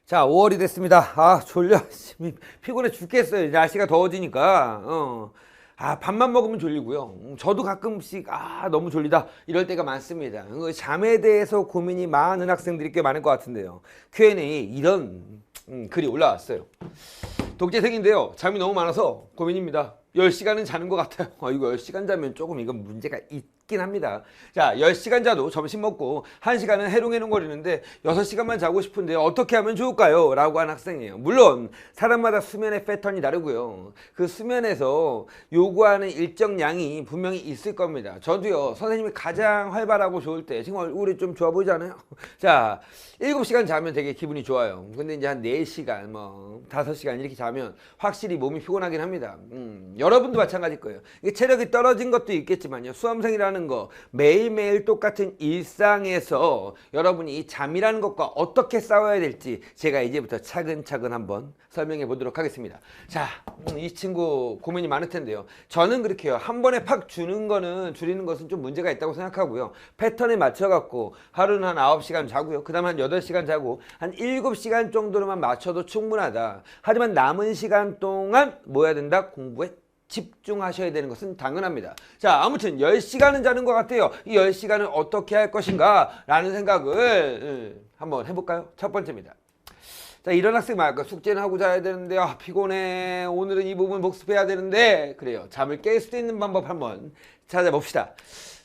자, 5월이 됐습니다. 아, 졸려. 피곤해 죽겠어요. 날씨가 더워지니까. 밥만 먹으면 졸리고요. 저도 가끔씩, 너무 졸리다. 이럴 때가 많습니다. 잠에 대해서 고민이 많은 학생들이 꽤 많을 것 같은데요. Q&A 이런 글이 올라왔어요. 독재생인데요. 잠이 너무 많아서 고민입니다. 10시간은 자는 것 같아요. 이거 10시간 자면 조금 이건 문제가 있긴 합니다. 자, 10시간 자도 점심 먹고 1시간은 해롱해롱거리는데 6시간만 자고 싶은데 어떻게 하면 좋을까요? 라고 한 학생이에요. 물론 사람마다 수면의 패턴이 다르고요. 그 수면에서 요구하는 일정량이 분명히 있을 겁니다. 저도요. 선생님이 가장 활발하고 좋을 때 지금 얼굴이 좀 좋아 보이지 않아요? 자, 7시간 자면 되게 기분이 좋아요. 근데 이제 한 4시간, 5시간 이렇게 자면 확실히 몸이 피곤하긴 합니다. 여러분도 마찬가지일 거예요. 이게 체력이 떨어진 것도 있겠지만요. 수험생이라는 거 매일매일 똑같은 일상에서 여러분이 이 잠이라는 것과 어떻게 싸워야 될지 제가 이제부터 차근차근 한번 설명해 보도록 하겠습니다. 자, 이 친구 고민이 많을 텐데요. 저는 그렇게 해요. 한 번에 팍 줄이는 것은 좀 문제가 있다고 생각하고요. 패턴에 맞춰갖고 하루는 한 9시간 자고요. 그 다음 한 8시간 자고 한 7시간 정도로만 맞춰도 충분하다. 하지만 남은 시간 동안 뭐 해야 된다? 공부에 집중하셔야 되는 것은 당연합니다. 자, 아무튼 10시간은 자는 것 같아요. 이 10시간을 어떻게 할 것인가 라는 생각을 한번 해볼까요? 첫 번째입니다. 자, 이런 학생 말까 숙제는 하고 자야 되는데 피곤해. 오늘은 이 부분 복습해야 되는데 그래요. 잠을 깰 수 있는 방법 한번 찾아봅시다.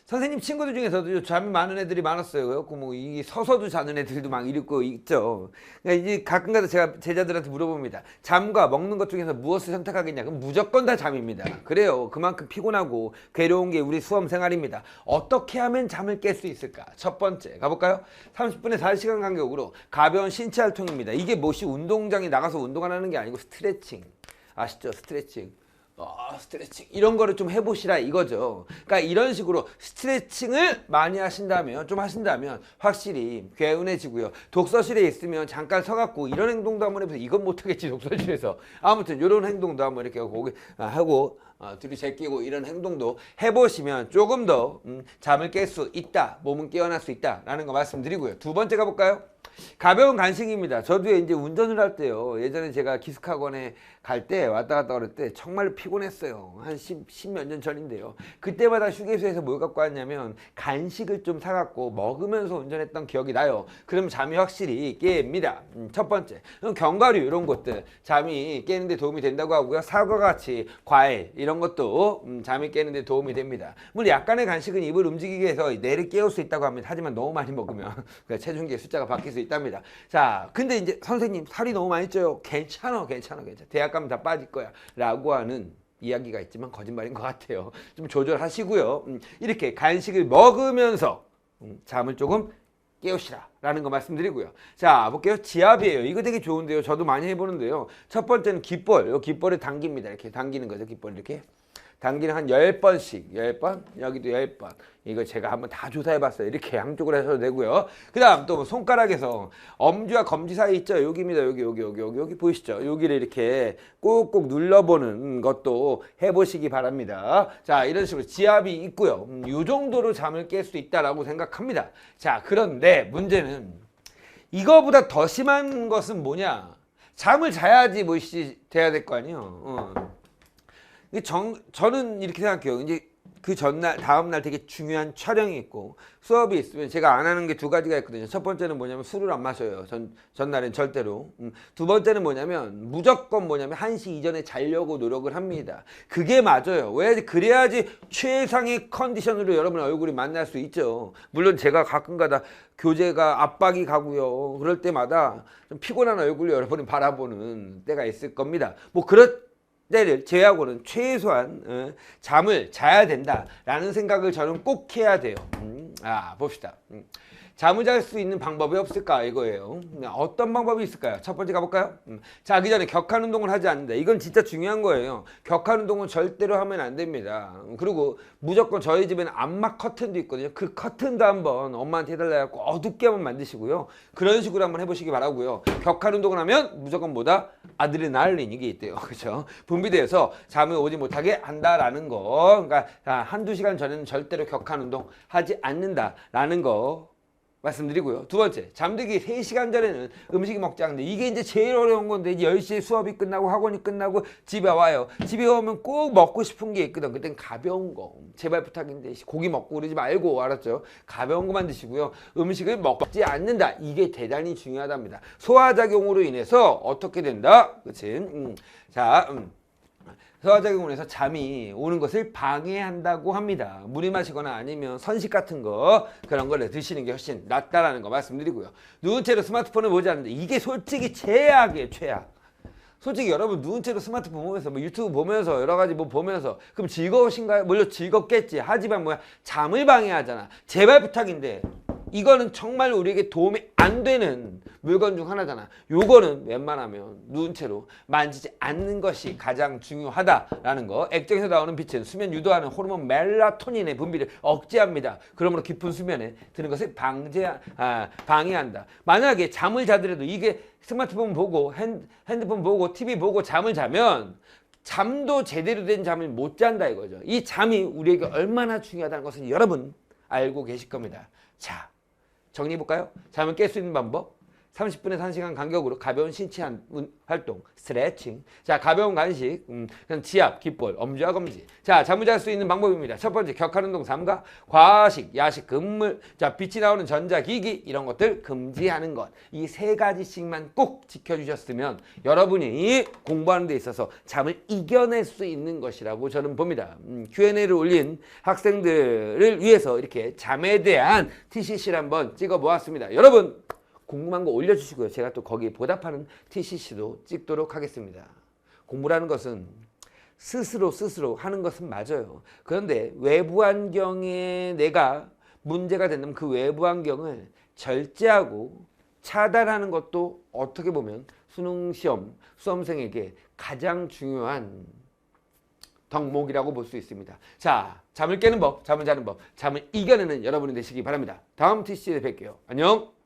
선생님 친구들 중에서도 잠이 많은 애들이 많았어요. 그래갖고 이 서서도 자는 애들도 막 이렇고 있죠. 그러니까 이제 가끔가다 제가 제자들한테 물어봅니다. 잠과 먹는 것 중에서 무엇을 선택하겠냐? 그럼 무조건 다 잠입니다. 그래요. 그만큼 피곤하고 괴로운 게 우리 수험 생활입니다. 어떻게 하면 잠을 깰 수 있을까? 첫 번째 가볼까요? 30분에 4시간 간격으로 가벼운 신체 활동입니다. 이게 뭣이 운동장에 나가서 운동하는 게 아니고 스트레칭. 아시죠? 스트레칭. 스트레칭 이런 거를 좀 해보시라 이거죠. 그러니까 이런 식으로 스트레칭을 많이 하신다면 확실히 개운해지고요. 독서실에 있으면 잠깐 서갖고 이런 행동도 한번 해보세요. 이건 못하겠지 독서실에서. 아무튼 이런 행동도 한번 이렇게 하고 둘이 제끼고 이런 행동도 해보시면 조금 더 잠을 깰 수 있다. 몸은 깨어날 수 있다라는 거 말씀드리고요. 두 번째 가볼까요? 가벼운 간식입니다. 저도 이제 운전을 할 때요. 예전에 제가 기숙학원에 갈 때 왔다 갔다 그럴 때 정말 피곤했어요. 한 10 몇 년 전인데요. 그때마다 휴게소에서 뭘 갖고 왔냐면 간식을 좀 사갖고 먹으면서 운전했던 기억이 나요. 그럼 잠이 확실히 깹니다. 첫 번째. 견과류 이런 것들 잠이 깨는데 도움이 된다고 하고요. 사과같이 과일 이런 것도 잠이 깨는데 도움이 됩니다. 물론 약간의 간식은 입을 움직이게 해서 뇌를 깨울 수 있다고 합니다. 하지만 너무 많이 먹으면 체중계 숫자가 바뀔 수 있답니다. 자, 근데 이제 선생님 살이 너무 많이 쪄요. 괜찮아. 대학 가면 다 빠질 거야. 라고 하는 이야기가 있지만 거짓말인 것 같아요. 좀 조절하시고요. 이렇게 간식을 먹으면서 잠을 조금 깨우시라 라는 거 말씀드리고요. 자, 볼게요. 지압이에요. 이거 되게 좋은데요. 저도 많이 해보는데요. 첫 번째는 깃벌. 이 깃벌을 당깁니다. 이렇게 당기는 거죠. 깃벌 이렇게. 당기는 한 10번씩 10번 여기도 10번 이거 제가 한번 다 조사해봤어요. 이렇게 양쪽으로 하셔도 되고요. 그 다음 또 손가락에서 엄지와 검지 사이 있죠. 여기입니다. 여기 보이시죠? 여기를 이렇게 꾹꾹 눌러보는 것도 해보시기 바랍니다. 자, 이런 식으로 지압이 있고요. 이 정도로 잠을 깰 수 있다라고 생각합니다. 자, 그런데 문제는 이거보다 더 심한 것은 뭐냐? 잠을 자야지 뭐시 돼야 될 거 아니에요. 저는 이렇게 생각해요. 이제 그 전날, 다음날 되게 중요한 촬영이 있고 수업이 있으면 제가 안 하는 게 두 가지가 있거든요. 첫 번째는 뭐냐면 술을 안 마셔요. 전날엔 절대로. 두 번째는 뭐냐면 무조건 1시 이전에 자려고 노력을 합니다. 그게 맞아요. 왜? 그래야지 최상의 컨디션으로 여러분 얼굴이 만날 수 있죠. 물론 제가 가끔가다 교재가 압박이 가고요. 그럴 때마다 좀 피곤한 얼굴로 여러분이 바라보는 때가 있을 겁니다. 그럴 때를 제외하고는 최소한 잠을 자야 된다라는 생각을 저는 꼭 해야 돼요. 봅시다. 잠을 잘 수 있는 방법이 없을까 이거예요. 어떤 방법이 있을까요? 첫 번째 가볼까요? 자기 전에 격한 운동을 하지 않는다. 이건 진짜 중요한 거예요. 격한 운동은 절대로 하면 안 됩니다. 그리고 무조건 저희 집에는 암막 커튼도 있거든요. 그 커튼도 한번 엄마한테 해달라 해갖고 어둡게 한번 만드시고요. 그런 식으로 한번 해보시기 바라고요. 격한 운동을 하면 무조건 뭐다? 아드레날린 이게 있대요. 그렇죠? 분비돼서 잠을 오지 못하게 한다라는 거. 그러니까 한두 시간 전에는 절대로 격한 운동 하지 않는다라는 거 말씀드리고요. 두 번째, 잠들기 3시간 전에는 음식이 먹지 않는데 이게 이제 제일 어려운 건데 이제 10시에 수업이 끝나고 학원이 끝나고 집에 와요. 집에 오면 꼭 먹고 싶은 게 있거든. 그땐 가벼운 거. 제발 부탁인데 고기 먹고 그러지 말고 알았죠? 가벼운 거만 드시고요. 음식을 먹지 않는다. 이게 대단히 중요하답니다. 소화작용으로 인해서 어떻게 된다? 그치? 자, 소화작용을 해서 잠이 오는 것을 방해한다고 합니다. 물이 마시거나 아니면 선식 같은 거 그런 걸 드시는 게 훨씬 낫다라는 거 말씀드리고요. 누운 채로 스마트폰을 보지 않는데 이게 솔직히 최악이에요. 최악. 솔직히 여러분 누운 채로 스마트폰 보면서 뭐 유튜브 보면서 여러 가지 뭐 보면서 그럼 즐거우신가요? 물론 즐겁겠지. 하지만 뭐야 잠을 방해하잖아. 제발 부탁인데 이거는 정말 우리에게 도움이 안 되는 물건 중 하나잖아. 요거는 웬만하면 누운 채로 만지지 않는 것이 가장 중요하다라는 거. 액정에서 나오는 빛은 수면 유도하는 호르몬 멜라토닌의 분비를 억제합니다. 그러므로 깊은 수면에 드는 것을 방해한다. 만약에 잠을 자더라도 이게 스마트폰 보고 핸드폰 보고 TV 보고 잠을 자면 잠도 제대로 된 잠을 못 잔다 이거죠. 이 잠이 우리에게 얼마나 중요하다는 것을 여러분 알고 계실 겁니다. 자, 정리해볼까요? 잠을 깰 수 있는 방법 30분에서 1시간 간격으로 가벼운 신체 활동, 스트레칭. 자, 가벼운 간식, 그냥 지압, 깃볼, 엄지와 검지. 자, 잠을 잘 수 있는 방법입니다. 첫 번째, 격한 운동 삼가, 과식, 야식, 금물. 자, 빛이 나오는 전자기기 이런 것들 금지하는 것. 이 3가지씩만 꼭 지켜주셨으면 여러분이 공부하는 데 있어서 잠을 이겨낼 수 있는 것이라고 저는 봅니다. Q&A를 올린 학생들을 위해서 이렇게 잠에 대한 TCC를 한번 찍어 보았습니다. 여러분 궁금한 거 올려주시고요. 제가 또 거기에 보답하는 TCC도 찍도록 하겠습니다. 공부라는 것은 스스로 하는 것은 맞아요. 그런데 외부 환경에 내가 문제가 된다면 그 외부 환경을 절제하고 차단하는 것도 어떻게 보면 수능시험 수험생에게 가장 중요한 덕목이라고 볼 수 있습니다. 자, 잠을 깨는 법, 잠을 자는 법, 잠을 이겨내는 여러분이 되시기 바랍니다. 다음 TCC에 뵐게요. 안녕.